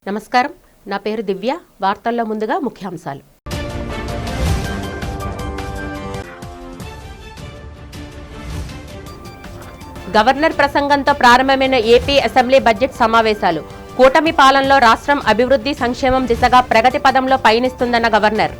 నమస్కారం, నా పేరు దివ్య. వార్తల్లో ముందుగా ముఖ్యాంశాలు. గవర్నర్ ప్రసంగంతో ప్రారంభమైన ఏపీ అసెంబ్లీ బడ్జెట్ సమావేశాలు. కూటమి పాలనలో రాష్ట్రం అభివృద్ధి సంక్షేమం దిశగా ప్రగతి పదంలో పయనిస్తుందన్న గవర్నర్.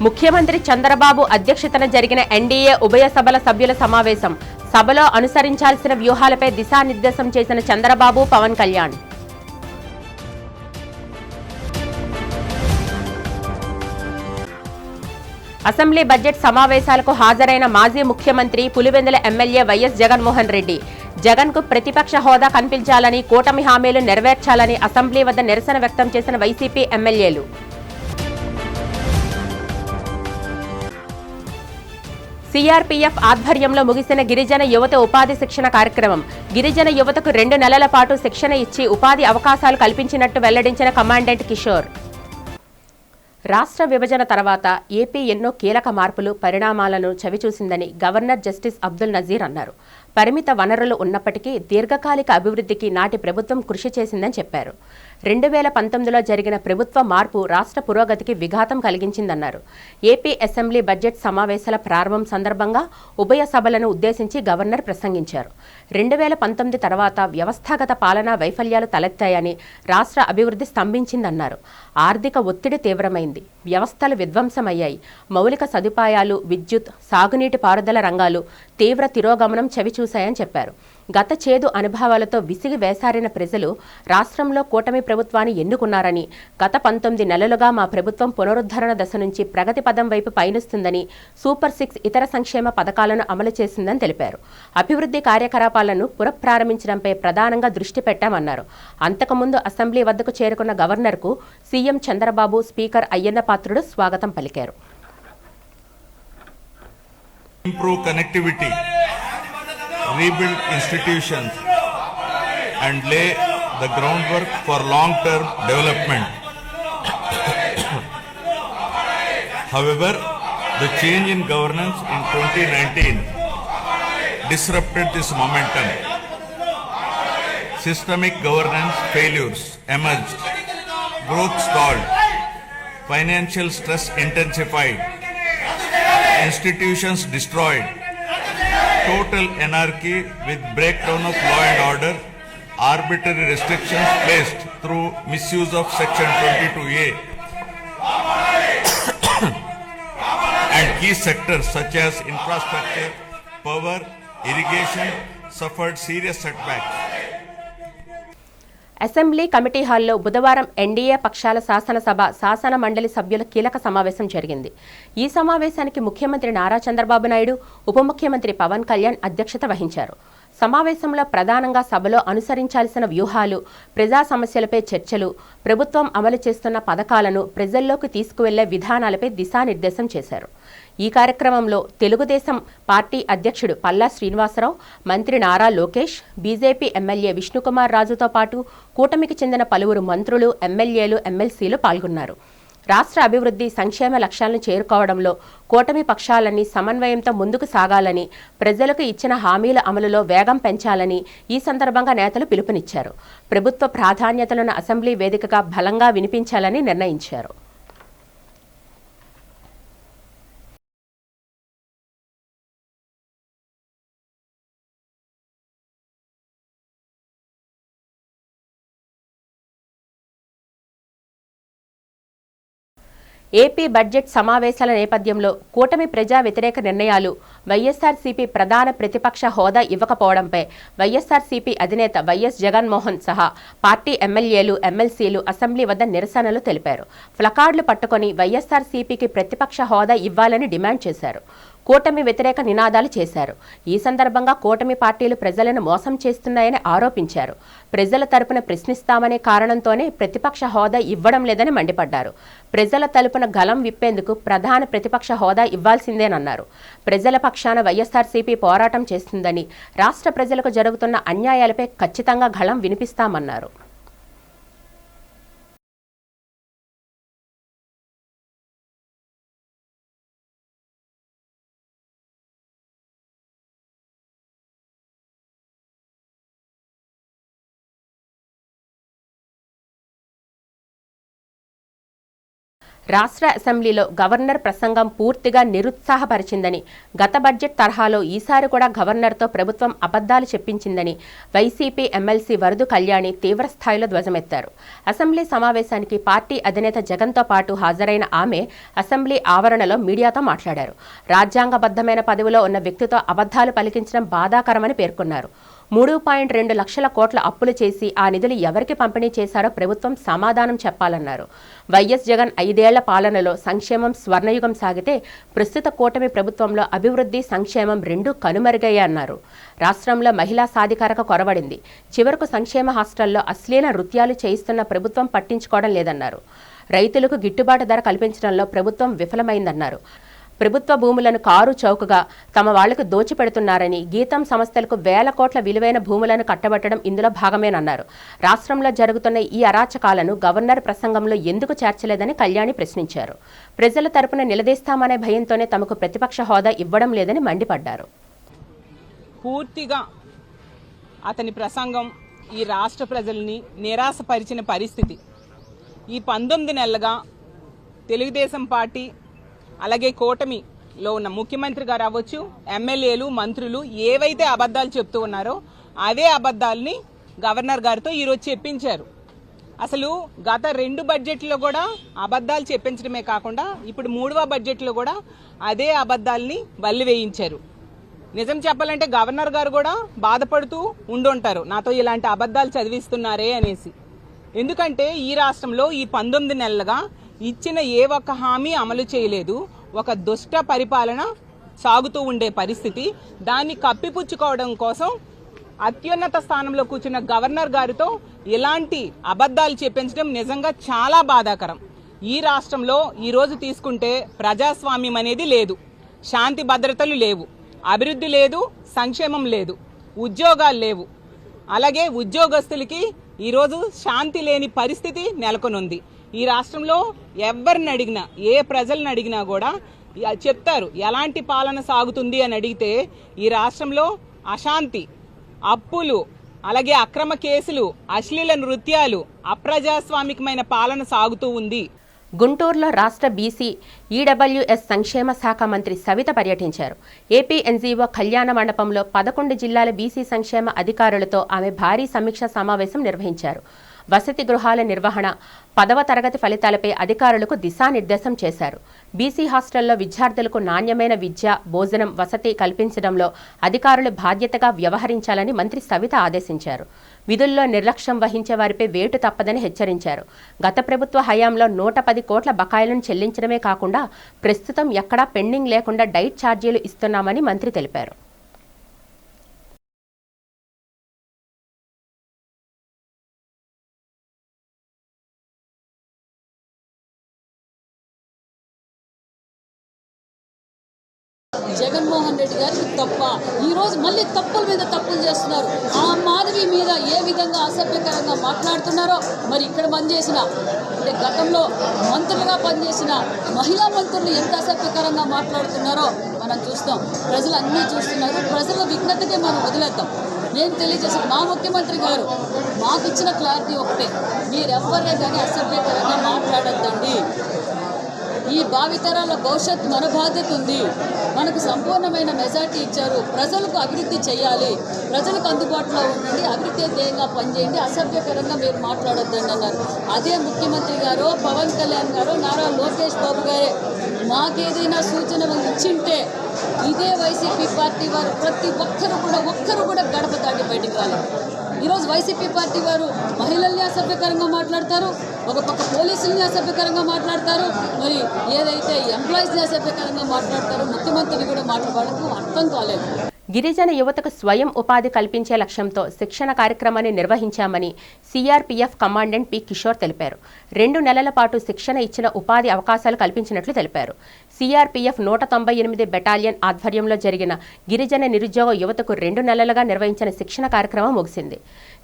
ముఖ్యమంత్రి చంద్రబాబు అధ్యక్షతన జరిగిన ఎన్డీఏ ఉభయ సభల సభ్యుల సమావేశం. సభలో అనుసరించాల్సిన వ్యూహాలపై దిశానిర్దేశం చేసిన చంద్రబాబు, పవన్ కళ్యాణ్. అసెంబ్లీ బడ్జెట్ సమావేశాలకు హాజరైన మాజీ ముఖ్యమంత్రి, పులివెందుల ఎమ్మెల్యే వైఎస్ జగన్మోహన్ రెడ్డి. జగన్కు ప్రతిపక్ష హోదా కల్పించాలని, కూటమి హామీలు నెరవేర్చాలని అసెంబ్లీ వద్ద నిరసన వ్యక్తం చేసిన వైసీపీ ఎమ్మెల్యేలు. సిఆర్పీఎఫ్ ఆధ్వర్యంలో ముగిసిన గిరిజన యువత ఉపాధి శిక్షణ కార్యక్రమం. గిరిజన యువతకు 2 నెలల పాటు శిక్షణ ఇచ్చి ఉపాధి అవకాశాలు కల్పించినట్టు వెల్లడించిన కమాండెంట్ కిషోర్. రాష్ట్ర విభజన తర్వాత ఏపీ ఎన్నో కీలక మార్పులు, పరిణామాలను చవిచూసిందని గవర్నర్ జస్టిస్ అబ్దుల్ నజీర్ అన్నారు. పరిమిత వనరులు ఉన్నప్పటికీ దీర్ఘకాలిక అభివృద్ధికి నాటి ప్రభుత్వం కృషి చేసిందని చెప్పారు. 2019లో జరిగిన ప్రభుత్వ మార్పు రాష్ట్ర పురోగతికి విఘాతం కలిగించిందన్నారు. ఏపీ అసెంబ్లీ బడ్జెట్ సమావేశాల ప్రారంభం సందర్భంగా ఉభయ సభలను ఉద్దేశించి గవర్నర్ ప్రసంగించారు. 2019 తర్వాత వ్యవస్థాగత పాలనా వైఫల్యాలు తలెత్తాయని, రాష్ట్ర అభివృద్ధి స్తంభించిందన్నారు. ఆర్థిక ఒత్తిడి తీవ్రమైంది, వ్యవస్థలు విధ్వంసమయ్యాయి, మౌలిక సదుపాయాలు, విద్యుత్, సాగునీటి పారుదల రంగాలు తీవ్ర తిరోగమనం చవిచూశాయని చెప్పారు. గత చేదు అనుభవాలతో విసిగి వేసారిన ప్రజలు రాష్ట్రంలో కూటమి ప్రభుత్వాన్ని ఎన్నుకున్నారని, గత 19 నెలలుగా మా ప్రభుత్వం పునరుద్ధరణ దశ నుంచి ప్రగతి పదం వైపు పయనిస్తుందని, సూపర్ 6 ఇతర సంక్షేమ పథకాలను అమలు చేసిందని తెలిపారు. అభివృద్ధి కార్యకలాపాలను పునఃప్రారంభించడంపై ప్రధానంగా దృష్టి పెట్టామన్నారు. అంతకుముందు అసెంబ్లీ వద్దకు చేరుకున్న గవర్నర్కు సీఎం చంద్రబాబు, స్పీకర్ అయ్యన్న పాత్రుడు స్వాగతం పలికారు. Improve connectivity, rebuild institutions and lay the groundwork for long-term development. However, the change in governance in 2019 disrupted this momentum. Systemic governance failures emerged, growth stalled, financial stress intensified, institutions destroyed, total anarchy with breakdown of law and order, arbitrary restrictions placed through misuse of section 22A and key sectors such as infrastructure, power, irrigation suffered serious setbacks. Assembly committee హాల్లో బుధవారం NDA పక్షాల శాసనసభ, శాసన మండలి సభ్యుల కీలక సమావేశం జరిగింది. ఈ సమావేశానికి ముఖ్యమంత్రి నారా చంద్రబాబు నాయుడు, ఉప ముఖ్యమంత్రి పవన్ కళ్యాణ్ అధ్యక్షత వహించారు. సమావేశంలో ప్రధానంగా సభలో అనుసరించాల్సిన వ్యూహాలు, ప్రజా సమస్యలపై చర్చలు, ప్రభుత్వం అమలు చేస్తున్న పథకాలను ప్రజల్లోకి తీసుకువెళ్లే విధానాలపై దిశానిర్దేశం చేశారు. ఈ కార్యక్రమంలో తెలుగుదేశం పార్టీ అధ్యక్షుడు పల్లా శ్రీనివాసరావు, మంత్రి నారా లోకేష్, బీజేపీ ఎమ్మెల్యే విష్ణుకుమార్ రాజుతో పాటు కూటమికి చెందిన పలువురు మంత్రులు, ఎమ్మెల్యేలు, ఎమ్మెల్సీలు పాల్గొన్నారు. రాష్ట్ర అభివృద్ధి, సంక్షేమ లక్ష్యాలను చేరుకోవడంలో కూటమి పక్షాలన్నీ సమన్వయంతో ముందుకు సాగాలని, ప్రజలకు ఇచ్చిన హామీల అమలులో వేగం పెంచాలని ఈ సందర్భంగా నేతలు పిలుపునిచ్చారు. ప్రభుత్వ ప్రాధాన్యతలను అసెంబ్లీ వేదికగా బలంగా వినిపించాలని నిర్ణయించారు. ఏపీ బడ్జెట్ సమావేశాల నేపథ్యంలో కూటమి ప్రజా వ్యతిరేక నిర్ణయాలు, వైఎస్ఆర్సీపీ ప్రధాన ప్రతిపక్ష హోదా ఇవ్వకపోవడంపై వైఎస్ఆర్సీపీ అధినేత వైఎస్ జగన్మోహన్ సహా పార్టీ ఎమ్మెల్యేలు, ఎమ్మెల్సీలు అసెంబ్లీ వద్ద నిరసనలు తెలిపారు. ప్లకార్డులు పట్టుకొని వైఎస్ఆర్సీపీకి ప్రతిపక్ష హోదా ఇవ్వాలని డిమాండ్ చేశారు. కూటమి వ్యతిరేక నినాదాలు చేశారు. ఈ సందర్భంగా కూటమి పార్టీలు ప్రజలను మోసం చేస్తున్నాయని ఆరోపించారు. ప్రజల తరపున ప్రశ్నిస్తామనే కారణంతోనే ప్రతిపక్ష హోదా ఇవ్వడం లేదని మండిపడ్డారు. ప్రజల తరపున గలం విప్పేందుకు ప్రధాన ప్రతిపక్ష హోదా ఇవ్వాల్సిందేనన్నారు. ప్రజల పక్షాన వైఎస్ఆర్సీపీ పోరాటం చేస్తుందని, రాష్ట్ర ప్రజలకు జరుగుతున్న అన్యాయాలపై ఖచ్చితంగా గళం వినిపిస్తామన్నారు. రాష్ట్ర అసెంబ్లీలో గవర్నర్ ప్రసంగం పూర్తిగా నిరుత్సాహపరిచిందని, గత బడ్జెట్ తరహాలో ఈసారి కూడా గవర్నర్తో ప్రభుత్వం అబద్ధాలు చెప్పించిందని వైసీపీ ఎమ్మెల్సీ వరదు కళ్యాణి తీవ్రస్థాయిలో ధ్వజమెత్తారు. అసెంబ్లీ సమావేశానికి పార్టీ అధినేత జగన్తో పాటు హాజరైన ఆమె అసెంబ్లీ ఆవరణలో మీడియాతో మాట్లాడారు. రాజ్యాంగబద్ధమైన పదవిలో ఉన్న వ్యక్తితో అబద్ధాలు పలికించడం బాధాకరమని పేర్కొన్నారు. 3.2 లక్షల కోట్ల అప్పులు చేసి ఆ నిధులు ఎవరికి పంపిణీ చేశారో ప్రభుత్వం సమాధానం చెప్పాలన్నారు. వైఎస్ జగన్ 5 ఏళ్ల పాలనలో సంక్షేమం స్వర్ణయుగం సాగితే ప్రస్తుత కూటమి ప్రభుత్వంలో అభివృద్ధి, సంక్షేమం రెండూ కనుమరుగయ్యాయన్నారు. రాష్ట్రంలో మహిళా సాధికారత కొరవడింది. చివరకు సంక్షేమ హాస్టల్లో అశ్లీల నృత్యాలు చేయిస్తున్న ప్రభుత్వం పట్టించుకోవడం లేదన్నారు. రైతులకు గిట్టుబాటు ధర కల్పించడంలో ప్రభుత్వం విఫలమైందన్నారు. ప్రభుత్వ భూములను కారు చౌకగా తమ వాళ్లకు దోచిపెడుతున్నారని, గీతం సంస్థలకు వేల కోట్ల విలువైన భూములను కట్టబెట్టడం ఇందులో భాగమేనన్నారు. రాష్ట్రంలో జరుగుతున్న ఈ అరాచకాలను గవర్నర్ ప్రసంగంలో ఎందుకు చేర్చలేదని కళ్యాణి ప్రశ్నించారు. ప్రజల తరపున నిలదీస్తామనే భయంతోనే తమకు ప్రతిపక్ష హోదా ఇవ్వడం లేదని మండిపడ్డారు. పూర్తిగా అతని ప్రసంగం ఈ రాష్ట్ర ప్రజల్ని నిరాశపరిచిన పరిస్థితి. ఈ 19 నెలలుగా తెలుగుదేశం పార్టీ అలాగే కూటమిలో ఉన్న ముఖ్యమంత్రి గారు అవ్వచ్చు, ఎమ్మెల్యేలు, మంత్రులు ఏవైతే అబద్ధాలు చెప్తూ ఉన్నారో అవే అబద్ధాలని గవర్నర్ గారితో ఈరోజు చెప్పించారు. అసలు గత 2 బడ్జెట్లో కూడా అబద్ధాలు చెప్పించడమే కాకుండా ఇప్పుడు 3వ బడ్జెట్లో కూడా అదే అబద్ధాలని వల్లివేయించారు. నిజం చెప్పాలంటే గవర్నర్ గారు కూడా బాధపడుతూ ఉండుంటారు, నాతో ఇలాంటి అబద్ధాలు చదివిస్తున్నారే అనేసి. ఎందుకంటే ఈ రాష్ట్రంలో ఈ 19 నెలలుగా ఇచ్చిన ఏ ఒక్క హామీ అమలు చేయలేదు. ఒక దుష్ట పరిపాలన సాగుతూ ఉండే పరిస్థితి. దాన్ని కప్పిపుచ్చుకోవడం కోసం అత్యున్నత స్థానంలో కూర్చున్న గవర్నర్ గారితో ఇలాంటి అబద్ధాలు చెప్పించడం నిజంగా చాలా బాధాకరం. ఈ రాష్ట్రంలో ఈరోజు తీసుకుంటే ప్రజాస్వామ్యం అనేది లేదు, శాంతి భద్రతలు లేవు, అభివృద్ధి లేదు, సంక్షేమం లేదు, ఉద్యోగాలు లేవు. అలాగే ఉద్యోగస్తులకి ఈరోజు శాంతి లేని పరిస్థితి నెలకొనుంది. ఈ రాష్ట్రంలో ఎవరిని అడిగినా, ఏ ప్రజలను అడిగినా కూడా చెప్తారు ఎలాంటి పాలన సాగుతుంది అని అడిగితే ఈ రాష్ట్రంలో అశాంతి, అప్పులు, అలాగే అక్రమ కేసులు, అశ్లీల నృత్యాలు, అప్రజాస్వామికమైన పాలన సాగుతూ ఉంది. గుంటూరులో రాష్ట్ర బీసీ ఈడబ్ల్యూఎస్ సంక్షేమ శాఖ మంత్రి సవిత పర్యటించారు. ఏపీ ఎన్జీఓ కళ్యాణ మండపంలో 11 జిల్లాల బీసీ సంక్షేమ అధికారులతో ఆమె భారీ సమీక్షా సమావేశం నిర్వహించారు. వసతి గృహాల నిర్వహణ, 10వ తరగతి ఫలితాలపై అధికారులకు దిశానిర్దేశం చేశారు. బీసీ హాస్టల్లో విద్యార్థులకు నాణ్యమైన విద్య, భోజనం, వసతి కల్పించడంలో అధికారులు బాధ్యతగా వ్యవహరించాలని మంత్రి సవిత ఆదేశించారు. విధుల్లో నిర్లక్ష్యం వహించే వారిపై వేటు తప్పదని హెచ్చరించారు. గత ప్రభుత్వ హయాంలో 110 కోట్ల బకాయిలను చెల్లించడమే కాకుండా ప్రస్తుతం ఎక్కడా పెండింగ్ లేకుండా డైట్ ఛార్జీలు ఇస్తున్నామని మంత్రి తెలిపారు. జగన్మోహన్ రెడ్డి గారికి తప్ప ఈరోజు మళ్ళీ తప్పుల మీద తప్పులు చేస్తున్నారు. ఆ మాధవి మీద ఏ విధంగా అసభ్యకరంగా మాట్లాడుతున్నారో, మరి ఇక్కడ పనిచేసిన అంటే గతంలో మంత్రులుగా పనిచేసిన మహిళా మంత్రులు ఎంత అసభ్యకరంగా మాట్లాడుతున్నారో మనం చూస్తాం. ప్రజలు అన్నీ చూస్తున్నారు. ప్రజల విజ్ఞతకే మనం వదిలేద్దాం. మేము తెలియజేసి మా ముఖ్యమంత్రి గారు మాకు ఇచ్చిన క్లారిటీ ఒకటే, మీరెవ్వరే కానీ అసభ్యకరంగా మాట్లాడొద్దండి. ఈ భావితరాల భవిష్యత్ మన బాధ్యత ఉంది. మనకు సంపూర్ణమైన మెజార్టీ ఇచ్చారు. ప్రజలకు అభివృద్ధి చేయాలి, ప్రజలకు అందుబాటులో ఉండండి, అభివృద్ధి ధ్యేయంగా పనిచేయండి, అసభ్యకరంగా మీరు మాట్లాడొద్దండి అన్నారు. అదే ముఖ్యమంత్రి గారు, పవన్ కళ్యాణ్ గారు, నారా లోకేష్ బాబు గారే మాకేదైనా సూచన ఇచ్చింటే ఇదే వైసీపీ పార్టీ వారు ప్రతి ఒక్కరు కూడా గడప దాటి బయటికి రాలేదు. ఈరోజు వైసీపీ పార్టీ వారు మహిళల్ని అసభ్యకరంగా మాట్లాడతారు, ఒక పక్క పోలీసుల్ని అసభ్యకరంగా మాట్లాడతారు, మరి ఏదైతే ఎంప్లాయీస్ని అసభ్యకరంగా మాట్లాడతారో ముఖ్యమంత్రిని కూడా మాట్లాడడానికి అర్థం కాలేదు. గిరిజన యువతకు స్వయం ఉపాధి కల్పించే లక్ష్యంతో శిక్షణ కార్యక్రమాన్ని నిర్వహించామని సిఆర్పీఎఫ్ కమాండెంట్ పి కిషోర్ తెలిపారు. 2 నెలల పాటు శిక్షణ ఇచ్చిన ఉపాధి అవకాశాలు కల్పించినట్లు తెలిపారు. సిఆర్పీఎఫ్ 198 బెటాలియన్ ఆధ్వర్యంలో జరిగిన గిరిజన నిరుద్యోగ యువతకు 2 నెలలుగా నిర్వహించిన శిక్షణ కార్యక్రమం ముగిసింది.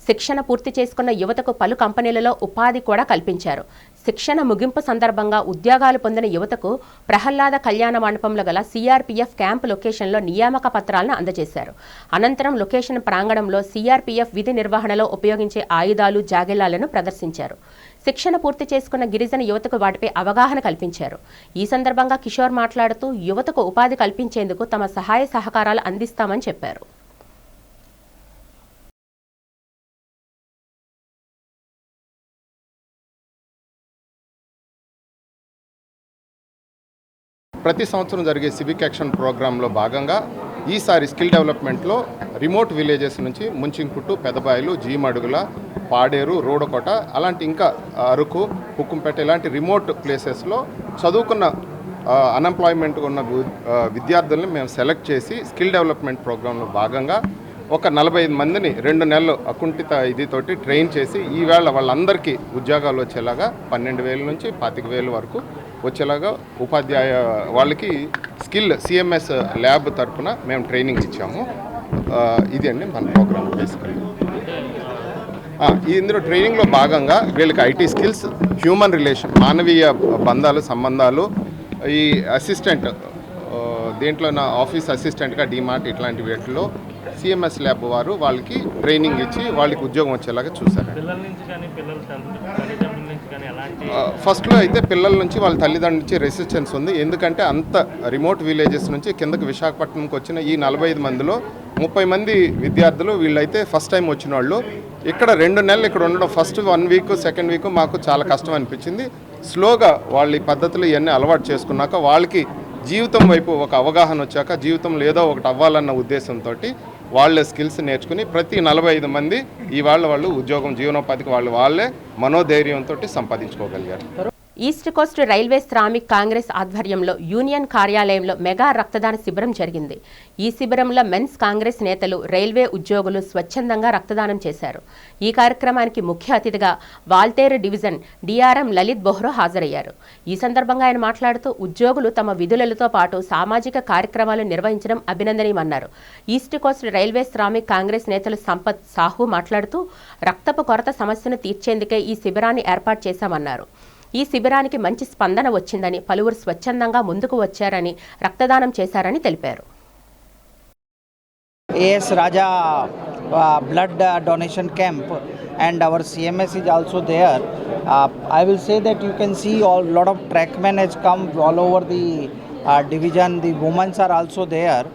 శిక్షణ పూర్తి చేసుకున్న యువతకు పలు కంపెనీలలో ఉపాధి కూడా కల్పించారు. శిక్షణ ముగింపు సందర్భంగా ఉద్యోగాలు పొందిన యువతకు ప్రహ్లాద కళ్యాణ మండపంలో గల సిఆర్పీఎఫ్ క్యాంపు లొకేషన్లో నియామక పత్రాలను అందజేశారు. అనంతరం లొకేషన్ ప్రాంగణంలో సిఆర్పీఎఫ్ విధి నిర్వహణలో ఉపయోగించే ఆయుధాలు, జాగెలాలను ప్రదర్శించారు. శిక్షణ పూర్తి చేసుకున్న గిరిజన యువతకు వాటిపై అవగాహన కల్పించారు. ఈ సందర్భంగా కిషోర్ మాట్లాడుతూ యువతకు ఉపాధి కల్పించేందుకు తమ సహాయ సహకారాలు అందిస్తామని చెప్పారు. ప్రతి సంవత్సరం జరిగే సివిక్ యాక్షన్ ప్రోగ్రాంలో భాగంగా ఈసారి స్కిల్ డెవలప్మెంట్లో రిమోట్ విలేజెస్ నుంచి ముంచింకుట్టు, పెదబాయిలు, జీమడుగుల, పాడేరు, రోడకోట అలాంటి ఇంకా అరకు, హుక్కుంపేట ఇలాంటి రిమోట్ ప్లేసెస్లో చదువుకున్న అన్ఎంప్లాయ్మెంట్ ఉన్న విద్యార్థుల్ని మేము సెలెక్ట్ చేసి స్కిల్ డెవలప్మెంట్ ప్రోగ్రాంలో భాగంగా ఒక 45 మందిని 2 నెలలు అకుంఠిత ఇదితోటి ట్రైన్ చేసి ఈవేళ వాళ్ళందరికీ ఉద్యోగాలు వచ్చేలాగా 12,000 నుంచి 25,000 వరకు వచ్చేలాగా ఉపాధ్యాయ వాళ్ళకి స్కిల్ సిఎంఎస్ ల్యాబ్ తరఫున మేము ట్రైనింగ్ ఇచ్చాము. ఇది అండి మన ప్రోగ్రామ్ బేసికల్లీ. ఇందులో ట్రైనింగ్లో భాగంగా వీళ్ళకి ఐటీ స్కిల్స్, హ్యూమన్ రిలేషన్, మానవీయ బంధాలు, సంబంధాలు, ఈ అసిస్టెంట్ దేంట్లో నా ఆఫీస్ అసిస్టెంట్గా డిమార్ట్ ఇట్లాంటి వీటిలో సిఎంఎస్ ల్యాబ్ వారు వాళ్ళకి ట్రైనింగ్ ఇచ్చి వాళ్ళకి ఉద్యోగం వచ్చేలాగా చూశారు. ఫస్ట్లో అయితే పిల్లల నుంచి వాళ్ళ తల్లిదండ్రుల నుంచి రెసిస్టెన్స్ ఉంది. ఎందుకంటే అంత రిమోట్ విలేజెస్ నుంచి కిందకి విశాఖపట్నంకి వచ్చిన ఈ 45 మందిలో 30 మంది విద్యార్థులు వీళ్ళైతే ఫస్ట్ టైం వచ్చిన వాళ్ళు. ఇక్కడ 2 నెలలు ఇక్కడ ఉండడం ఫస్ట్ 1 వీక్, సెకండ్ వీక్ మాకు చాలా కష్టం అనిపించింది. స్లోగా వాళ్ళ ఈ పద్ధతులు ఇవన్నీ అలవాటు చేసుకున్నాక వాళ్ళకి జీవితం వైపు ఒక అవగాహన వచ్చాక జీవితంలో ఏదో ఒకటి అవ్వాలన్న ఉద్దేశంతో వాళ్ళ స్కిల్స్ నేర్చుకుని ప్రతి 45 మంది వాళ్ళు ఉద్యోగం, జీవనోపాధికి వాళ్ళే మనోధైర్యంతో సంపాదించుకోగలిగారు. East Coast Railway Shramik Congress ఆధ్వర్యంలో యూనియన్ కార్యాలయంలో మెగా రక్తదాన శిబిరం జరిగింది. ఈ శిబిరంలో మెన్స్ కాంగ్రెస్ నేతలు, రైల్వే ఉద్యోగులు స్వచ్ఛందంగా రక్తదానం చేశారు. ఈ కార్యక్రమానికి ముఖ్య అతిథిగా వాల్తేరు డివిజన్ డిఆర్ఎం లలిత్ బొహ్రా హాజరయ్యారు. ఈ సందర్భంగా ఆయన మాట్లాడుతూ ఉద్యోగులు తమ విధులతో పాటు సామాజిక కార్యక్రమాలు నిర్వహించడం అభినందనీయమన్నారు. East Coast Railway Shramik Congress నేతలు సంపత్ సాహు మాట్లాడుతూ రక్తపు కొరత సమస్యను తీర్చేందుకే ఈ శిబిరాన్ని ఏర్పాటు చేశామన్నారు. ఈ శిబిరానికి మంచి స్పందన వచ్చిందని, పలువురు స్వచ్ఛందంగా ముందుకు వచ్చారని, రక్తదానం చేశారని తెలిపారు. AS Raja blood donation camp and our CMS is also there. I will say that you can see a lot of trackmen has come all over the division. The women are also there,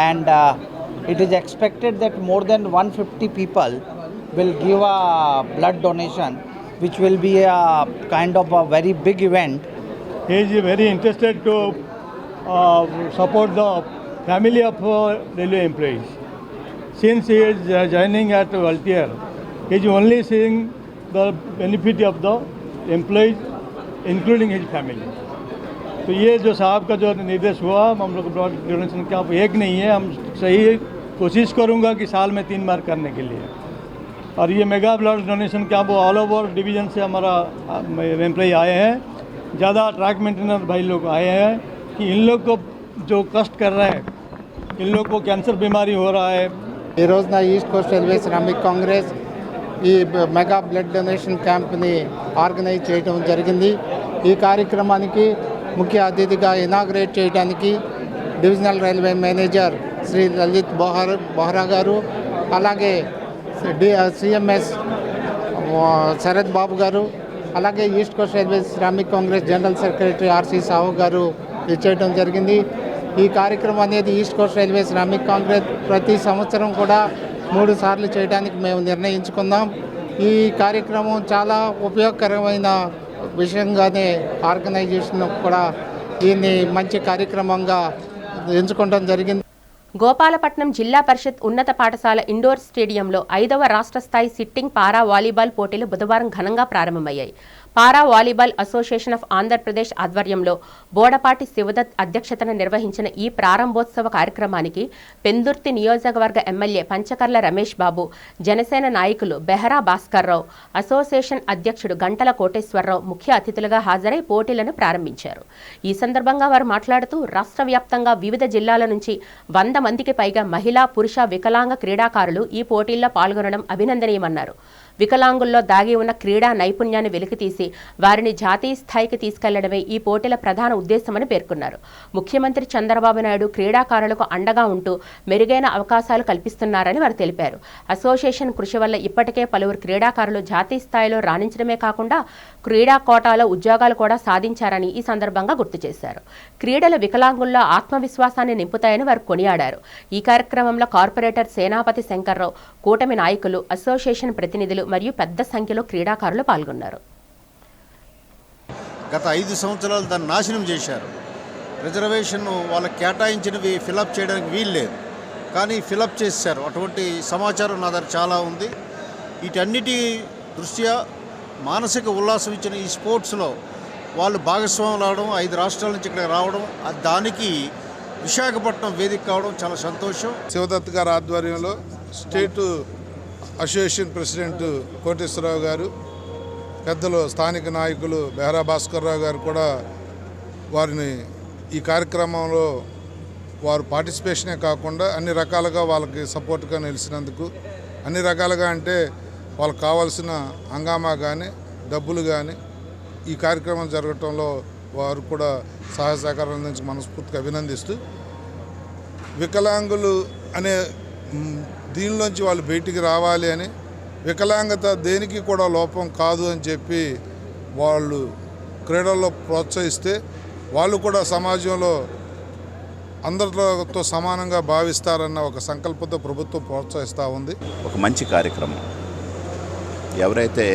and it is expected that more than 150 people will give a blood donation, which will be a kind of a very big event. He is very interested to support the family of railway employees. Since he is joining at Valtier, he is only seeing the benefit of the employees, including his family. तो ये जो साहब का जो निर्देश हुआ, हम लोग ब्लड डोनेशन कैंप एक नहीं है, हम सही कोशिश करूँगा कि साल में 3 बार करने के लिए. और ये mega blood donation camp all over division से हमारा एम्प्लॉई आए हैं. ज़्यादा ट्रैक मेंटेनर भाई लोग आए हैं कि इन लोग को जो कष्ट कर रहे हैं, इन लोग को कैंसर बीमारी हो रहा है. ఈ రోజున East Coast Railway Shramik Congress ఈ మెగా బ్లడ్ డొనేషన్ క్యాంప్ని ఆర్గనైజ్ చేయడం జరిగింది. ఈ కార్యక్రమానికి ముఖ్య అతిథిగా ఇనాగ్రేట్ చేయడానికి divisional railway manager Shri Lalit Bohra గారు, అలాగే సిఎంఎస్ శరత్ బాబు గారు, అలాగే East Coast Railway Shramik Congress general secretary RC Sahu గారు ఇచ్చేయడం జరిగింది. ఈ కార్యక్రమం అనేది East Coast Railway Shramik Congress ప్రతి సంవత్సరం కూడా 3 సార్లు చేయడానికి మేము నిర్ణయించుకున్నాం. ఈ కార్యక్రమం చాలా ఉపయోగకరమైన విషయంగానే ఆర్గనైజేషన్ కూడా దీన్ని మంచి కార్యక్రమంగా ఎంచుకోవడం జరిగింది. గోపాలపట్నం జిల్లా పరిషత్ ఉన్నత పాఠశాల ఇండోర్ స్టేడియంలో 5వ రాష్ట్ర స్థాయి సిట్టింగ్ పారా వాలీబాల్ పోటీలు బుధవారం ఘనంగా ప్రారంభమయ్యాయి. పారా వాలీబాల్ అసోసియేషన్ ఆఫ్ ఆంధ్రప్రదేశ్ ఆధ్వర్యంలో బోడపాటి శివదత్ అధ్యక్షతన నిర్వహించిన ఈ ప్రారంభోత్సవ కార్యక్రమానికి పెందుర్తి నియోజకవర్గ ఎమ్మెల్యే పంచకర్ల రమేష్ బాబు, జనసేన నాయకులు బెహరా భాస్కర్రావు, అసోసియేషన్ అధ్యక్షుడు గంటల కోటేశ్వరరావు ముఖ్య అతిథులుగా హాజరై పోటీలను ప్రారంభించారు. ఈ సందర్భంగా వారు మాట్లాడుతూ రాష్ట్ర వ్యాప్తంగా వివిధ జిల్లాల నుంచి 100 మందికి పైగా మహిళా, పురుష, వికలాంగ క్రీడాకారులు ఈ పోటీల్లో పాల్గొనడం అభినందనీయమన్నారు. వికలాంగుల్లో దాగి ఉన్న క్రీడా నైపుణ్యాన్ని వెలికితీసి వారిని జాతీయ స్థాయికి తీసుకెళ్లడమే ఈ పోటీల ప్రధాన ఉద్దేశమని పేర్కొన్నారు. ముఖ్యమంత్రి చంద్రబాబు నాయుడు క్రీడాకారులకు అండగా ఉంటూ మెరుగైన అవకాశాలు కల్పిస్తున్నారని వారు తెలిపారు. అసోసియేషన్ కృషి వల్ల ఇప్పటికే పలువురు క్రీడాకారులు జాతీయ స్థాయిలో రాణించడమే కాకుండా క్రీడా కోటాలో ఉద్యోగాలు కూడా సాధించారని ఈ సందర్భంగా గుర్తు చేశారు. క్రీడలు వికలాంగుల్లో ఆత్మవిశ్వాసాన్ని నింపుతాయని వారు కొనియాడారు. ఈ కార్యక్రమంలో కార్పొరేటర్ సేనాపతి శంకర్రావు, కూటమి నాయకులు, అసోసియేషన్ ప్రతినిధులు మరియు పెద్ద సంఖ్యలో క్రీడాకారులు పాల్గొన్నారు. గత 5 సంవత్సరాలు దాన్ని నాశనం చేశారు. రిజర్వేషన్ వాళ్ళకి కేటాయించినవి ఫిలప్ చేయడానికి వీల్లేదు, కానీ ఫిలప్ చేశారు. అటువంటి సమాచారం నా దగ్గర చాలా ఉంది. వీటన్నిటి దృష్ట్యా మానసిక ఉల్లాసం ఇచ్చిన ఈ స్పోర్ట్స్లో వాళ్ళు భాగస్వాములు అవడం, 5 రాష్ట్రాల నుంచి ఇక్కడ రావడం, దానికి విశాఖపట్నం వేదిక కావడం చాలా సంతోషం. శివదత్ గారి ఆధ్వర్యంలో స్టేట్ అసోసియేషన్ ప్రెసిడెంట్ కోటేశ్వరరావు గారు, పెద్దలు స్థానిక నాయకులు బెహరా భాస్కర్రావు గారు కూడా వారిని ఈ కార్యక్రమంలో వారు పార్టిసిపేషనే కాకుండా అన్ని రకాలుగా వాళ్ళకి సపోర్ట్గా నిలిచినందుకు, అన్ని రకాలుగా అంటే వాళ్ళకి కావాల్సిన హంగామా కానీ డబ్బులు కానీ ఈ కార్యక్రమం జరగటంలో వారు కూడా సహాయ సహకారం అందించి మనస్ఫూర్తిగా అభినందిస్తూ, వికలాంగులు అనే దీనిలోంచి వాళ్ళు బయటికి రావాలి అని, వికలాంగత దేనికి కూడా లోపం కాదు అని చెప్పి వాళ్ళు క్రీడల్లో ప్రోత్సహిస్తే వాళ్ళు కూడా సమాజంలో అందరితో సమానంగా భావిస్తారన్న ఒక సంకల్పంతో ప్రభుత్వం ప్రోత్సహిస్తూ ఉంది. ఒక మంచి కార్యక్రమం. ఎవరైతే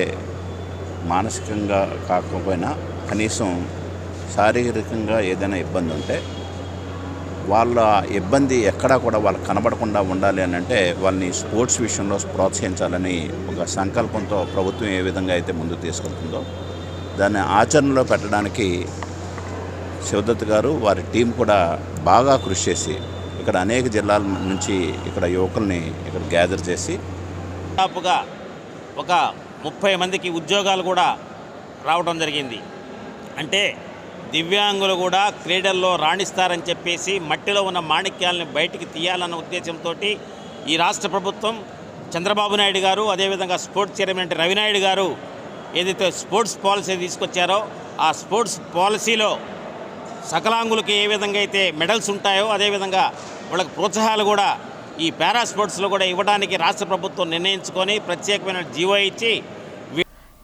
మానసికంగా కాకపోయినా కనీసం శారీరకంగా ఏదైనా ఇబ్బంది ఉంటే వాళ్ళ ఇబ్బంది ఎక్కడా కూడా వాళ్ళకి కనబడకుండా ఉండాలి అని అంటే వాళ్ళని స్పోర్ట్స్ విషయంలో ప్రోత్సహించాలని ఒక సంకల్పంతో ప్రభుత్వం ఏ విధంగా అయితే ముందుకు తీసుకెళ్తుందో దాన్ని ఆచరణలో పెట్టడానికి శివదత్ గారు వారి టీం కూడా బాగా కృషి చేసి ఇక్కడ అనేక జిల్లాల నుంచి ఇక్కడ యువకుల్ని ఇక్కడ గ్యాదర్ చేసి దాదాపుగా ఒక 30 మందికి ఉద్యోగాలు కూడా రావడం జరిగింది. అంటే దివ్యాంగులు కూడా క్రీడల్లో రాణిస్తారని చెప్పేసి మట్టిలో ఉన్న మాణిక్యాలని బయటికి తీయాలన్న ఉద్దేశంతో ఈ రాష్ట్ర ప్రభుత్వం చంద్రబాబు నాయుడు గారు, అదేవిధంగా స్పోర్ట్స్ చైర్మన్ రవినాయుడు గారు ఏదైతే స్పోర్ట్స్ పాలసీ తీసుకొచ్చారో ఆ స్పోర్ట్స్ పాలసీలో సకలాంగులకి ఏ విధంగా అయితే మెడల్స్ ఉంటాయో అదేవిధంగా వాళ్ళకి ప్రోత్సాహాలు కూడా ఈ పారా స్పోర్ట్స్లో కూడా ఇవ్వడానికి రాష్ట్ర ప్రభుత్వం నిర్ణయించుకొని ప్రత్యేకమైన జీవో ఇచ్చి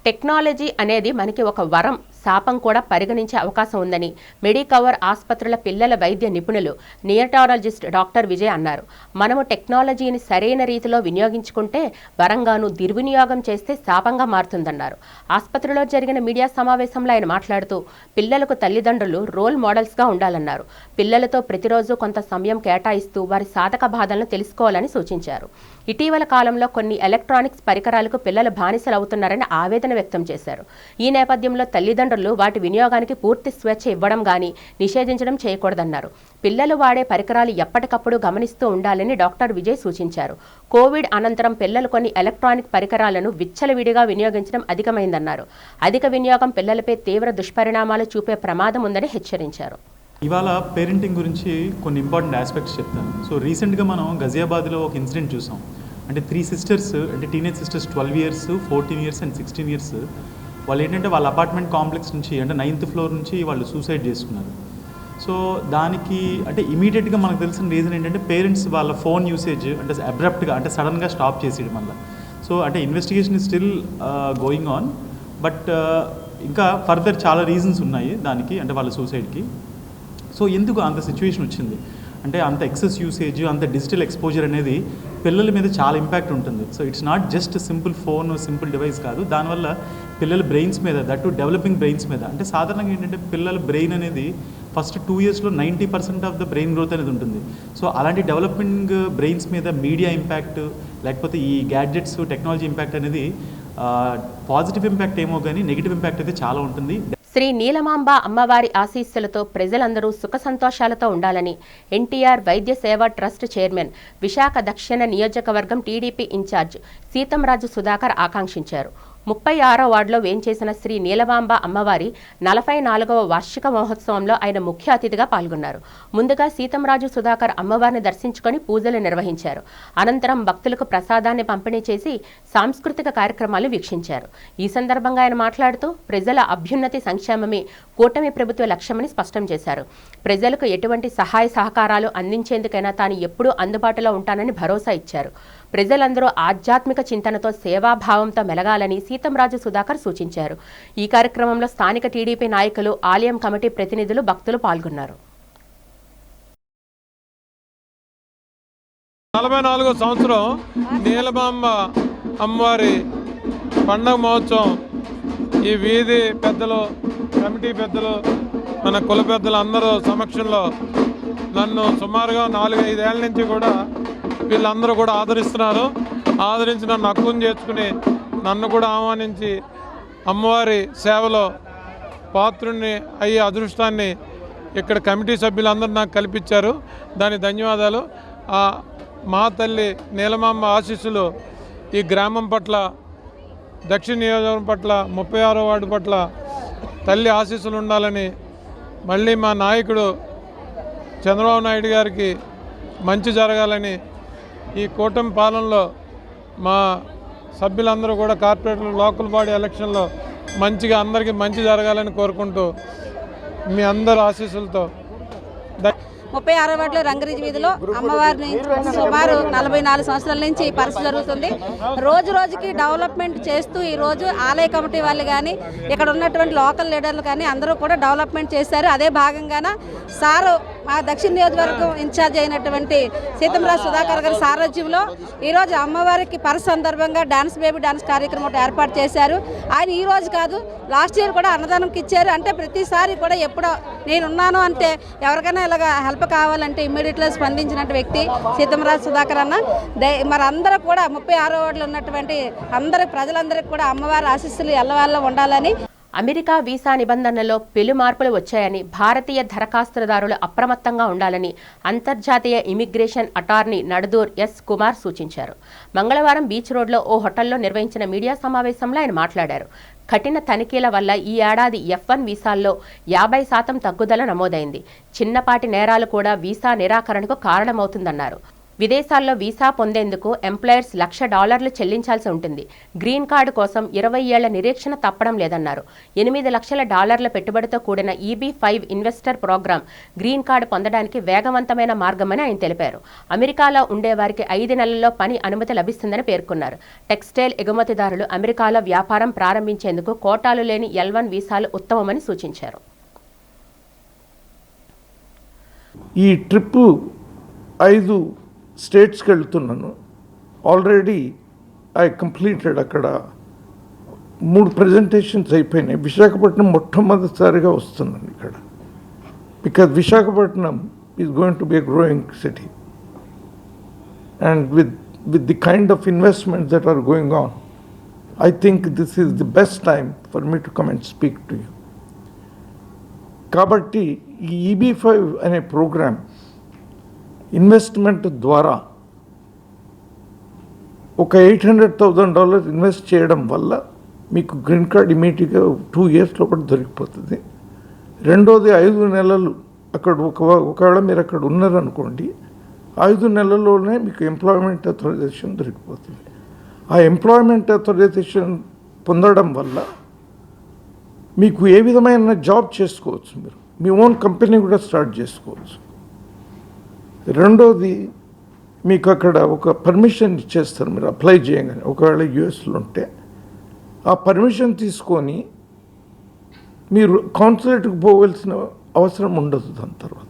టెక్నాలజీ అనేది మనకి ఒక వరం, శాపం కూడా పరిగణించే అవకాశం ఉందని మెడికవర్ ఆసుపత్రుల పిల్లల వైద్య నిపుణులు నియోటాలజిస్ట్ డాక్టర్ విజయ్ అన్నారు. మనము టెక్నాలజీని సరైన రీతిలో వినియోగించుకుంటే వరంగాను, దుర్వినియోగం చేస్తే శాపంగా మారుతుందన్నారు. ఆసుపత్రిలో జరిగిన మీడియా సమావేశంలో ఆయన మాట్లాడుతూ పిల్లలకు తల్లిదండ్రులు రోల్ మోడల్స్గా ఉండాలన్నారు. పిల్లలతో ప్రతిరోజు కొంత సమయం కేటాయిస్తూ వారి సాధక బాధలను తెలుసుకోవాలని సూచించారు. ఇటీవల కాలంలో కొన్ని ఎలక్ట్రానిక్స్ పరికరాలకు పిల్లలు బానిసలవుతున్నారని ఆవేదన వ్యక్తం చేశారు. ఈ నేపథ్యంలో తల్లిదండ్రులు వాటి వినియోగానికి పూర్తి స్వేచ్ఛ ఇవ్వడం గానీ నిషేధించడం చేయకూడదన్నారు. పిల్లలు వాడే పరికరాలు ఎప్పటికప్పుడు గమనిస్తూ ఉండాలని డాక్టర్ విజయ్ సూచించారు. కోవిడ్ అనంతరం పిల్లలు కొన్ని ఎలక్ట్రానిక్ పరికరాలను విచ్చలవిడిగా వినియోగించడం అధికమైందన్నారు. అధిక వినియోగం పిల్లలపై తీవ్ర దుష్పరిణామాలు చూపే ప్రమాదం ఉందని హెచ్చరించారు. ఇవాళ పేరెంటింగ్ గురించి కొన్ని ఇంపార్టెంట్ ఆస్పెక్ట్స్ చెప్తాను. సో రీసెంట్గా మనం గజియాబాద్లో ఒక ఇన్సిడెంట్ చూసాం. అంటే 3 సిస్టర్స్, అంటే teenage sisters 12 years, 14 years and 16 years, వాళ్ళు ఏంటంటే వాళ్ళ అపార్ట్మెంట్ కాంప్లెక్స్ నుంచి అంటే 9th floor నుంచి వాళ్ళు సూసైడ్ చేసుకున్నారు. సో దానికి అంటే ఇమీడియట్గా మనకు తెలిసిన రీజన్ ఏంటంటే పేరెంట్స్ వాళ్ళ ఫోన్ యూసేజ్ అంటే అబ్రప్ట్గా అంటే సడన్గా స్టాప్ చేసేయడం వల్ల. సో అంటే investigation is still going on, but ఇంకా ఫర్దర్ చాలా రీజన్స్ ఉన్నాయి దానికి, అంటే వాళ్ళ సూసైడ్కి. సో ఎందుకు అంత సిచ్యువేషన్ వచ్చింది అంటే అంత ఎక్సెస్ యూసేజ్, అంత డిజిటల్ ఎక్స్పోజర్ అనేది పిల్లల మీద చాలా ఇంపాక్ట్ ఉంటుంది. So it's not just simple phone, simple device కాదు. దానివల్ల పిల్లల బ్రెయిన్స్ మీద, దట్ టు డెవలపింగ్ బ్రెయిన్స్ మీద, అంటే సాధారణంగా ఏంటంటే పిల్లల బ్రెయిన్ అనేది first 2 yearsలో 90% of the brain growth అనేది ఉంటుంది. సో అలాంటి డెవలపింగ్ బ్రెయిన్స్ మీద మీడియా ఇంపాక్ట్ లేకపోతే ఈ గ్యాడ్జెట్స్ టెక్నాలజీ ఇంపాక్ట్ అనేది పాజిటివ్ ఇంపాక్ట్ ఏమో కానీ నెగిటివ్ ఇంపాక్ట్ అయితే చాలా ఉంటుంది. శ్రీ నీలమాంబ అమ్మవారి ఆశీస్సులతో ప్రజలందరూ సుఖ సంతోషాలతో ఉండాలని ఎన్టీఆర్ వైద్య సేవా ట్రస్ట్ చైర్మన్, విశాఖ దక్షిణ నియోజకవర్గం టీడీపీ ఇన్ఛార్జ్ సీతంరాజు సుధాకర్ ఆకాంక్షించారు. 36వ వార్డులో వేంచేసిన శ్రీ నీలమాంబ అమ్మవారి 44వ వార్షిక మహోత్సవంలో ఆయన ముఖ్య అతిథిగా పాల్గొన్నారు. ముందుగా సీతంరాజు సుధాకర్ అమ్మవారిని దర్శించుకొని పూజలు నిర్వహించారు. అనంతరం భక్తులకు ప్రసాదాన్ని పంపిణీ చేసి సాంస్కృతిక కార్యక్రమాలు వీక్షించారు. ఈ సందర్భంగా ఆయన మాట్లాడుతూ ప్రజల అభ్యున్నతి సంక్షేమమే కూటమి ప్రభుత్వ లక్ష్యమని స్పష్టం చేశారు. ప్రజలకు ఎటువంటి సహాయ సహకారాలు అందించేందుకైనా తాను ఎప్పుడూ అందుబాటులో ఉంటానని భరోసా ఇచ్చారు. ప్రజలందరూ ఆధ్యాత్మిక చింతనతో సేవాభావంతో మెలగాలని సీతంరాజు సుధాకర్ సూచించారు. ఈ కార్యక్రమంలో స్థానిక టీడీపీ నాయకులు, ఆలయం కమిటీ ప్రతినిధులు, భక్తులు పాల్గొన్నారు. 44వ సంవత్సరం నీలమాంబ అమ్మవారి పండగ మహోత్సవం ఈ వీధి పెద్దలు, కమిటీ పెద్దలు, మన కుల పెద్దలు అందరూ సమక్షంలో నన్ను సుమారుగా 4-5 ఏళ్ళ నుంచి కూడా వీళ్ళందరూ కూడా ఆదరిస్తున్నారు. ఆదరించి నన్ను హక్కును చేర్చుకుని నన్ను కూడా ఆహ్వానించి అమ్మవారి సేవలో పాత్రుణ్ణి అయ్యే అదృష్టాన్ని ఇక్కడ కమిటీ సభ్యులందరూ నాకు కల్పించారు. దానికి ధన్యవాదాలు. మా తల్లి నీలమాంబ ఆశీస్సులు ఈ గ్రామం పట్ల, దక్షిణ నియోజకవర్గం పట్ల, 36వ వార్డు పట్ల తల్లి ఆశీస్సులు ఉండాలని, మళ్ళీ మా నాయకుడు చంద్రబాబు నాయుడు గారికి మంచి జరగాలని, ఈ కూటమి పాలనలో మా సభ్యులందరూ కూడా కార్పొరేటర్లు, లోకల్ బాడీ ఎలక్షన్లో మంచిగా అందరికీ మంచి జరగాలని కోరుకుంటూ మీ అందరి ఆశీస్సులతో 36వ వార్డులో రంగరీజ్ వీధిలో అమ్మవారిని సుమారు 44 సంవత్సరాల నుంచి ఈ పరిస్థితి జరుగుతుంది. రోజు రోజుకి డెవలప్మెంట్ చేస్తూ ఈరోజు ఆలయ కమిటీ వాళ్ళు కానీ, ఇక్కడ ఉన్నటువంటి లోకల్ లీడర్లు కానీ అందరూ కూడా డెవలప్మెంట్ చేశారు. అదే భాగంగానే సారు మా దక్షిణ నియోజకవర్గం ఇన్ఛార్జ్ అయినటువంటి సీతంరాజు సుధాకర్ గారి సారథ్యంలో ఈరోజు అమ్మవారికి సందర్భంగా డాన్స్ బేబీ డాన్స్ కార్యక్రమం ఏర్పాటు చేశారు. ఆయన ఈ రోజు కాదు, లాస్ట్ ఇయర్ కూడా అన్నదానంకి ఇచ్చారు. అంటే ప్రతిసారి కూడా ఎప్పుడో నేనున్నాను అంటే ఎవరికైనా ఇలాగ హెల్ప్ కావాలంటే ఇమ్మీడియట్గా స్పందించినటువంటి వ్యక్తి సీతంరాజు సుధాకర్ అన్న. మరి అందరూ కూడా 36వ వార్డులో ఉన్నటువంటి అందరి ప్రజలందరికీ కూడా అమ్మవారి ఆశీస్సులు ఎల్లవాళ్ళ ఉండాలని. అమెరికా వీసా నిబంధనల్లో పెను మార్పులు వచ్చాయని, భారతీయ దరఖాస్తుదారులు అప్రమత్తంగా ఉండాలని అంతర్జాతీయ ఇమిగ్రేషన్ అటార్నీ నడదూర్ ఎస్ కుమార్ సూచించారు. మంగళవారం బీచ్ రోడ్లో ఓ హోటల్లో నిర్వహించిన మీడియా సమావేశంలో ఆయన మాట్లాడారు. కఠిన తనిఖీల వల్ల ఈ ఏడాది F1 వీసాల్లో 50% తగ్గుదల నమోదైంది. చిన్నపాటి నేరాలు కూడా వీసా నిరాకరణకు కారణమవుతుందన్నారు. విదేశాల్లో వీసా పొందేందుకు ఎంప్లాయర్స్ $1,00,000 చెల్లించాల్సి ఉంటుంది. గ్రీన్ కార్డు కోసం 20 ఏళ్ల నిరీక్షణ తప్పడం లేదన్నారు. $8 లక్షల పెట్టుబడితో కూడిన EB-5 investor programme green card పొందడానికి వేగవంతమైన మార్గమని ఆయన తెలిపారు. అమెరికాలో ఉండేవారికి 5 నెలల్లో పని అనుమతి లభిస్తుందని పేర్కొన్నారు. టెక్స్టైల్ ఎగుమతిదారులు అమెరికాలో వ్యాపారం ప్రారంభించేందుకు కోటాలు లేని L1 వీసాలు ఉత్తమమని సూచించారు. ఈ ట్రిప్ 5 స్టేట్స్కి వెళ్తున్నాను. Already I completed. అక్కడ 3 ప్రజెంటేషన్స్ అయిపోయినాయి. విశాఖపట్నం మొట్టమొదటిసారిగా వస్తున్నాను ఇక్కడ. Because Visakhapatnam is going to be a growing city and with the kind of investments that are going on, I think this is the best time for me to come and speak to you. కాబట్టి ఈ EB-5 అనే programme investment ద్వారా ఒక $800,000 invest చేయడం వల్ల మీకు green card ఇమీడియట్గా 2 years లోపల దొరికిపోతుంది. రెండోది 5 నెలలు అక్కడ ఒకవేళ మీరు అక్కడ ఉన్నారనుకోండి, 5 నెలల్లోనే మీకు ఎంప్లాయ్మెంట్ అథరైజేషన్ దొరికిపోతుంది. ఆ ఎంప్లాయ్మెంట్ అథరైజేషన్ పొందడం వల్ల మీకు ఏ విధమైన జాబ్ చేసుకోవచ్చు. మీరు మీ ఓన్ కంపెనీ కూడా స్టార్ట్ చేసుకోవచ్చు. రెండోది మీకు అక్కడ ఒక పర్మిషన్ ఇచ్చేస్తారు. మీరు అప్లై చేయగానే ఒకవేళ యూఎస్లో ఉంటే ఆ పర్మిషన్ తీసుకొని మీరు కాన్సులేట్కి పోవలసిన అవసరం ఉండదు. దాని తర్వాత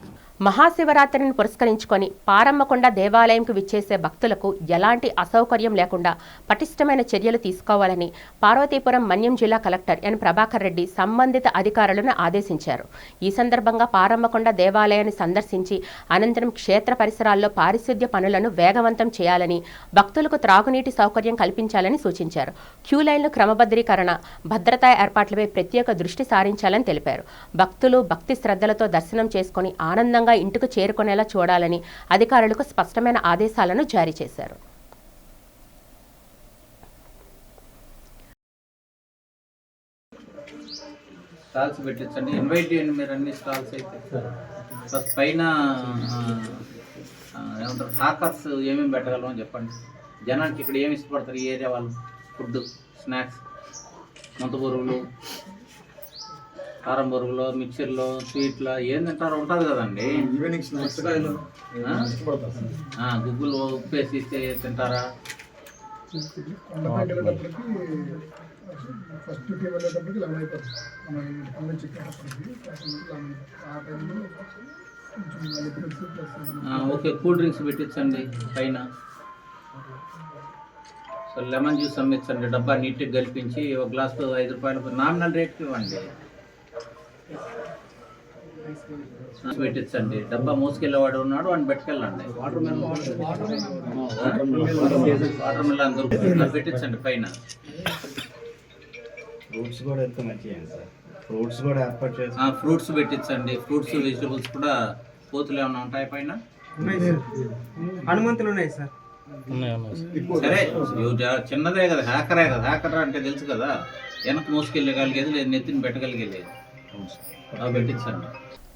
మహాశివరాత్రిని పురస్కరించుకొని పారమ్మకొండ దేవాలయంకు విచ్చేసే భక్తులకు ఎలాంటి అసౌకర్యం లేకుండా పటిష్టమైన చర్యలు తీసుకోవాలని పార్వతీపురం మన్యం జిల్లా కలెక్టర్ ఎన్ ప్రభాకర్ రెడ్డి సంబంధిత అధికారులను ఆదేశించారు. ఈ సందర్భంగా పారమ్మకొండ దేవాలయాన్ని సందర్శించి అనంతరం క్షేత్ర పరిసరాల్లో పారిశుద్ధ్య పనులను వేగవంతం చేయాలని, భక్తులకు త్రాగునీటి సౌకర్యం కల్పించాలని సూచించారు. క్యూ లైన్లు క్రమబద్ధీకరణ, భద్రతా ఏర్పాట్లపై ప్రత్యేక దృష్టి సారించాలని తెలిపారు. భక్తులు భక్తి శ్రద్ధలతో దర్శనం చేసుకుని ఆనందంగా ఇంటికి చేరుకునేలా చూడాలని అధికారులకు స్పష్టమైన ఆదేశాలను జారీ చేశారు. స్టాల్స్ పెట్టించండి, ఇన్వైట్ చేయండి మీరు అన్ని స్టాల్స్ అయితే. ఫస్ట్ పైన ఏమంటారు హాకర్స్ ఏమేమి పెట్టగలమో చెప్పండి. జనానికి ఇక్కడ ఏమి ఇష్టపడతారు ఈ ఏరియా వాళ్ళు? ఫుడ్, స్నాక్స్, ముంత బొరుగులు, కారం బొరుగులు, మిక్చర్లు, స్వీట్లు ఏం తింటారో ఉంటుంది కదండి. ఈవినింగ్ స్నాక్స్ గుగ్గులు ఉప్పేసి ఇస్తే తింటారా? ఓకే, కూల్ డ్రింక్స్ పెట్టించండి పైన. సో లెమన్ జ్యూస్ అమ్మించండి, డబ్బా నీట్గా కలిపించి ఒక గ్లాస్ 5 రూపాయలు నామినల్ రేట్కి ఇవ్వండి. పెట్టించండి, డబ్బా మోసుకెళ్ళేవాడు ఉన్నాడు వాడిని పెట్టుకెళ్ళండి. వాటర్ మిలన్ దొరుకుతుంది, పెట్టించండి పైన. ఫ్రూట్స్ కూడా ఎంత మంచిగా సార్, ఫ్రూట్స్ కూడా ఏర్పాటు చేసి ఫ్రూట్స్ పెట్టించండి. ఫ్రూట్స్, వెజిటబుల్స్ కూడా కోతులు ఏమైనా ఉంటాయి పైన? అనుమతులు ఉన్నాయి సార్. సరే, చిన్నదే కదా, హ్యాకరే కదా. హ్యాకర్ అంటే తెలుసు కదా, వెనక్కి మోసుకెళ్ళగలిగేది లేదు, నెత్తిని పెట్టగలిగేది. పెట్టించండి.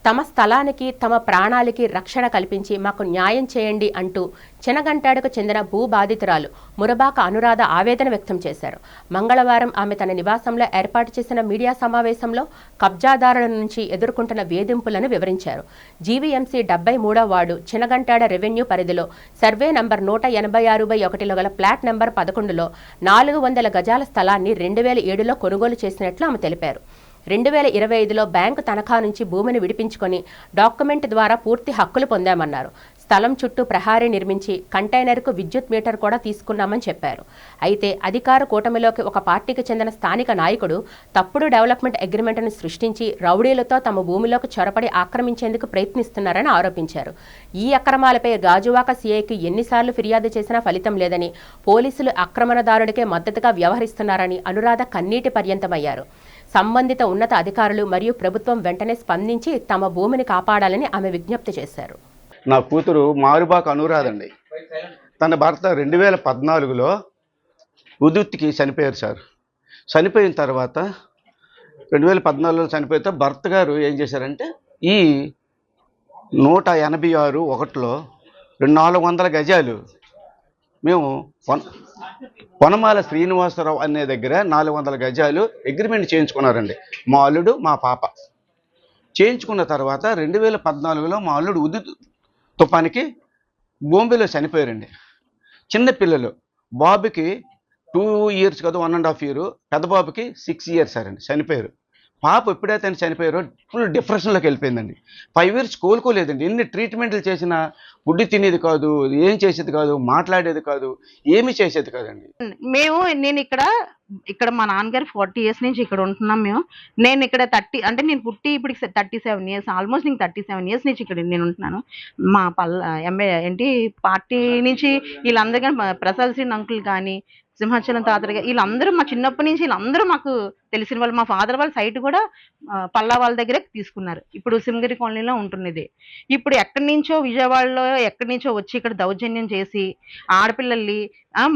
తమ స్థలానికి, తమ ప్రాణాలకి రక్షణ కల్పించి మాకు న్యాయం చేయండి అంటూ చినగంటాడుకు చెందిన భూ బాధితురాలు మురబాక అనురాధ ఆవేదన వ్యక్తం చేశారు. మంగళవారం ఆమె తన నివాసంలో ఏర్పాటు చేసిన మీడియా సమావేశంలో కబ్జాదారుల నుంచి ఎదుర్కొంటున్న వేధింపులను వివరించారు. జీవీఎంసీ 73వ వార్డు చినగంటాడ రెవెన్యూ పరిధిలో సర్వే నంబర్ 186/1లో గల ప్లాట్ నెంబర్ 11లో 400 గజాల స్థలాన్ని 2007లో కొనుగోలు చేసినట్లు ఆమె తెలిపారు. 2025లో బ్యాంకు తనఖా నుంచి భూమిని విడిపించుకొని డాక్యుమెంట్ ద్వారా పూర్తి హక్కులు పొందామన్నారు. స్థలం చుట్టూ ప్రహారీ నిర్మించి కంటైనర్కు విద్యుత్ మీటర్ కూడా తీసుకున్నామని చెప్పారు. అయితే అధికార కూటమిలోకి ఒక పార్టీకి చెందిన స్థానిక నాయకుడు తప్పుడు డెవలప్మెంట్ అగ్రిమెంట్ను సృష్టించి రౌడీలతో తమ భూమిలోకి చొరపడి ఆక్రమించేందుకు ప్రయత్నిస్తున్నారని ఆరోపించారు. ఈ అక్రమాలపై గాజువాక సీఐకి ఎన్నిసార్లు ఫిర్యాదు చేసినా ఫలితం లేదని, పోలీసులు ఆక్రమణదారుడికే మద్దతుగా వ్యవహరిస్తున్నారని అనురాధ కన్నీటి పర్యంతమయ్యారు. సంబంధిత ఉన్నత అధికారులు మరియు ప్రభుత్వం వెంటనే స్పందించి తమ భూమిని కాపాడాలని ఆమె విజ్ఞప్తి చేశారు. నా కూతురు మారుబాక అనురాధ అండి. తన భర్త 2014లో ఉదుత్తికి చనిపోయారు సార్. చనిపోయిన తర్వాత 2014లో చనిపోయితే భర్త గారు ఏం చేశారంటే ఈ 186/1లో 400 గజాలు మేము వనమాల శ్రీనివాసరావు అనే దగ్గర 400 గజాలు అగ్రిమెంట్ చేయించుకున్నారండి. మా అల్లుడు, మా పాప చేయించుకున్న తర్వాత 2014లో మా అల్లుడు ఉద్దు తుఫానికి బొంబేలో చనిపోయారండి. చిన్నపిల్లలు, బాబుకి 2 years కాదు 1.5 years, పెద్ద బాబుకి 6 years అండి చనిపోయారు. పాప ఎప్పుడైతే చనిపోయారో ఫుల్ డిప్రెషన్లోకి వెళ్ళిపోయిందండి. 5 years కోలుకోలేదండి. ఎన్ని ట్రీట్మెంట్లు చేసినా ఫుడ్ తినేది కాదు, ఏం చేసేది కాదు, మాట్లాడేది కాదు, ఏమి చేసేది కాదండి. నేను ఇక్కడ మా నాన్నగారు 40 years నుంచి ఇక్కడ ఉంటున్నాం మేము. నేను ఇక్కడ 30 అంటే నేను పుట్టి ఇప్పుడు 37 years, ఆల్మోస్ట్ నేను 37 years నుంచి ఇక్కడ నేను ఉంటున్నాను. మా పార్టీ నుంచి వీళ్ళందరూ కానీ, ప్రసాద్ శ్రీ అంకుల్ కానీ, సింహాచలం తాతయ్య గారు, వీళ్ళందరూ మా చిన్నప్పటి నుంచి వీళ్ళందరూ మాకు తెలిసిన వాళ్ళు. మా ఫాదర్ వాళ్ళ సైట్ కూడా పల్లా వాళ్ళ దగ్గరే తీసుకున్నారు. ఇప్పుడు సింగరి కాలనీలో ఉంటున్నది. ఇప్పుడు ఎక్కడి నుంచో విజయవాడలో ఎక్కడి నుంచో వచ్చి ఇక్కడ దౌర్జన్యం చేసి ఆడపిల్లల్ని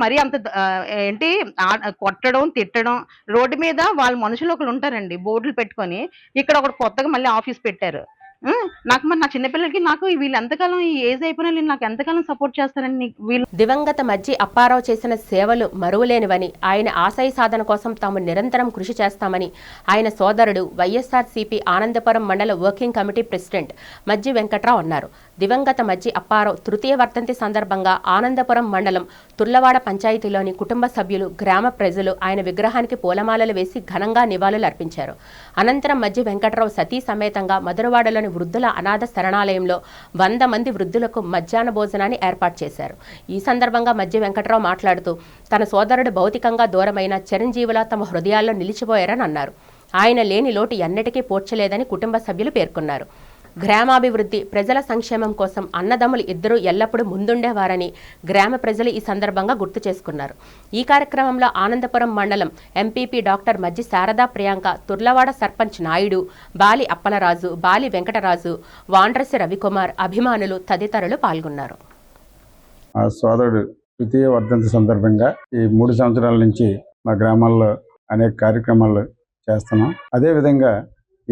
మరీ అంత కొట్టడం, తిట్టడం. రోడ్డు మీద వాళ్ళ మనుషులు ఒకరు ఉంటారండి, బోర్డులు పెట్టుకొని. ఇక్కడ ఒకటి కొత్తగా మళ్ళీ ఆఫీస్ పెట్టారు. నాకు మరి నా చిన్నపిల్లలకి నాకు వీళ్ళు ఎంతకాలం ఈ ఏజ్ అయిపోయినా నాకు ఎంతకాలం సపోర్ట్ చేస్తారని వీళ్ళు. దివంగత మజ్జి అప్పారావు చేసిన సేవలు మరువలేనివని, ఆయన ఆశయ సాధన కోసం తాము నిరంతరం కృషి చేస్తామని ఆయన సోదరుడు వైఎస్ఆర్సీపీ ఆనందపురం మండల వర్కింగ్ కమిటీ ప్రెసిడెంట్ మజ్జి వెంకట్రావు అన్నారు. దివంగత మజ్జి అప్పారావు తృతీయ వర్ధంతి సందర్భంగా ఆనందపురం మండలం తుర్లవాడ పంచాయతీలోని కుటుంబ సభ్యులు, గ్రామ ప్రజలు ఆయన విగ్రహానికి పూలమాలలు వేసి ఘనంగా నివాళులు అర్పించారు. అనంతరం మజ్జి వెంకట్రావు సతీ సమేతంగా మధురవాడలోని వృద్ధుల అనాథ శరణాలయంలో 100 మంది వృద్ధులకు మధ్యాహ్న భోజనాన్ని ఏర్పాటు చేశారు. ఈ సందర్భంగా మజ్జి వెంకట్రావు మాట్లాడుతూ తన సోదరుడు భౌతికంగా దూరమైన చిరంజీవులా తమ హృదయాల్లో నిలిచిపోయారని అన్నారు. ఆయన లేని లోటు ఎన్నటికీ పోడ్చలేదని కుటుంబ సభ్యులు పేర్కొన్నారు. గ్రామాభివృద్ధి, ప్రజల సంక్షేమం కోసం అన్నదమ్ములు ఇద్దరూ ఎల్లప్పుడూ ముందుండేవారని గ్రామ ప్రజలు ఈ సందర్భంగా గుర్తు చేసుకున్నారు. ఈ కార్యక్రమంలో ఆనందపురం మండలం ఎంపీపీ డాక్టర్ మజ్జి శారదా ప్రియాంక, తుర్లవాడ సర్పంచ్ నాయుడు, బాలి అప్పలరాజు, బాలి వెంకటరాజు, వాండ్రసి రవికుమార్, అభిమానులు తదితరులు పాల్గొన్నారు. ఆ సోదరుడు తృతీయ వర్ధంతి సందర్భంగా ఈ 3 సంవత్సరాల నుంచి మా గ్రామాల్లో అనేక కార్యక్రమాలు చేస్తున్నాం. అదేవిధంగా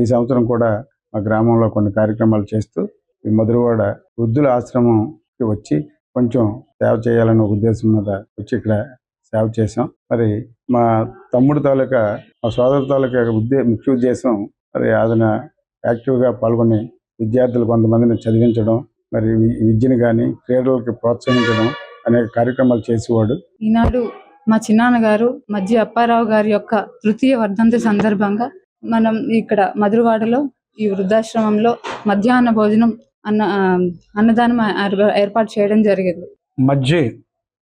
ఈ సంవత్సరం కూడా మా గ్రామంలో కొన్ని కార్యక్రమాలు చేస్తూ ఈ మధురవాడ వృద్ధుల ఆశ్రమంకి వచ్చి కొంచెం సేవ చేయాలనే ఉద్దేశం మీద వచ్చి ఇక్కడ సేవ చేసాం. మరి మా తమ్ముడు తాలూకా మా సోదరు తాలూకా ముఖ్య ఉద్దేశం మరి ఆయన యాక్టివ్గా పాల్గొని విద్యార్థులు కొంతమందిని చదివించడం, మరి విద్యను కానీ క్రీడలకి ప్రోత్సహించడం అనేక కార్యక్రమాలు చేసేవాడు. ఈనాడు మా చిన్నాన్నగారు మధ్య అప్పారావు గారి యొక్క తృతీయ వర్ధంతి సందర్భంగా మనం ఇక్కడ మధురవాడలో ఈ వృద్ధాశ్రమంలో మధ్యాహ్న భోజనం అన్నదానం ఏర్పాటు చేయడం జరిగింది. మధ్య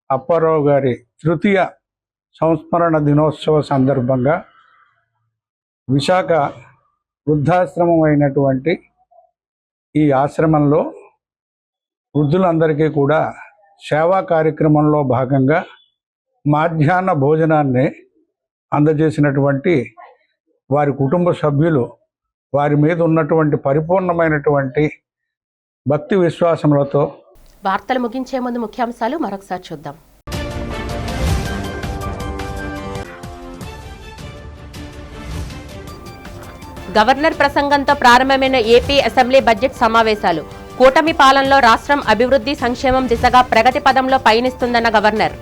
అప్పారావు గారి తృతీయ సంస్మరణ దినోత్సవ సందర్భంగా విశాఖ వృద్ధాశ్రమం అయినటువంటి ఈ ఆశ్రమంలో వృద్ధులందరికీ కూడా సేవా కార్యక్రమంలో భాగంగా మధ్యాహ్న భోజనాన్ని అందజేసినటువంటి వారి కుటుంబ సభ్యులు వారి మీద ఉన్నటువంటి పరిపూర్ణమైనటువంటి భక్తి విశ్వాసములతో. వార్తలు ముగించే ముందు ముఖ్యాంశాలు మరొకసారి చూద్దాం. గవర్నర్ ప్రసంగంతో ప్రారంభమైన ఏపీ అసెంబ్లీ బడ్జెట్ సమావేశాలు. కూటమి పాలనలో రాష్ట్రం అభివృద్ధి సంక్షేమం దిశగా ప్రగతి పదంలో పయనిస్తుందన్న గవర్నర్.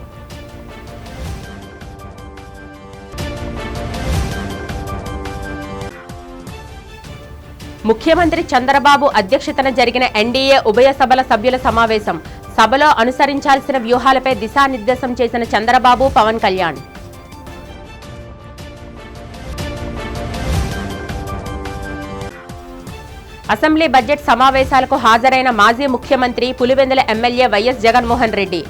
ముఖ్యమంత్రి చంద్రబాబు అధ్యక్షతన జరిగిన ఎన్డీఏ ఉభయ సభల సభ్యుల సమావేశం. సభలో అనుసరించాల్సిన వ్యూహాలపై దిశానిర్దేశం చేసిన చంద్రబాబు, పవన్ కళ్యాణ్. అసెంబ్లీ బడ్జెట్ సమావేశాలకు హాజరైన మాజీ ముఖ్యమంత్రి పులివెందుల ఎమ్మెల్యే వైఎస్ జగన్మోహన్ రెడ్డి.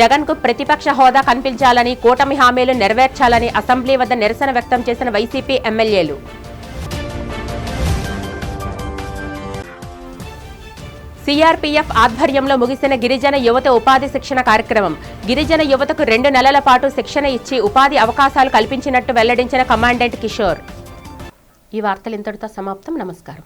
జగన్కు ప్రతిపక్ష హోదా కల్పించాలని, కూటమి హామీలు నెరవేర్చాలని అసెంబ్లీ వద్ద నిరసన వ్యక్తం చేసిన వైసీపీ ఎమ్మెల్యేలు. సిఆర్పీఎఫ్ ఆధ్వర్యంలో ముగిసిన గిరిజన యువత ఉపాధి శిక్షణ కార్యక్రమం. గిరిజన యువతకు 2 నెలల పాటు శిక్షణ ఇచ్చి ఉపాధి అవకాశాలు కల్పించినట్టు వెల్లడించిన కమాండెంట్ కిషోర్. ఈ వార్తలు ఇంతటితో సమాప్తం. నమస్కారం.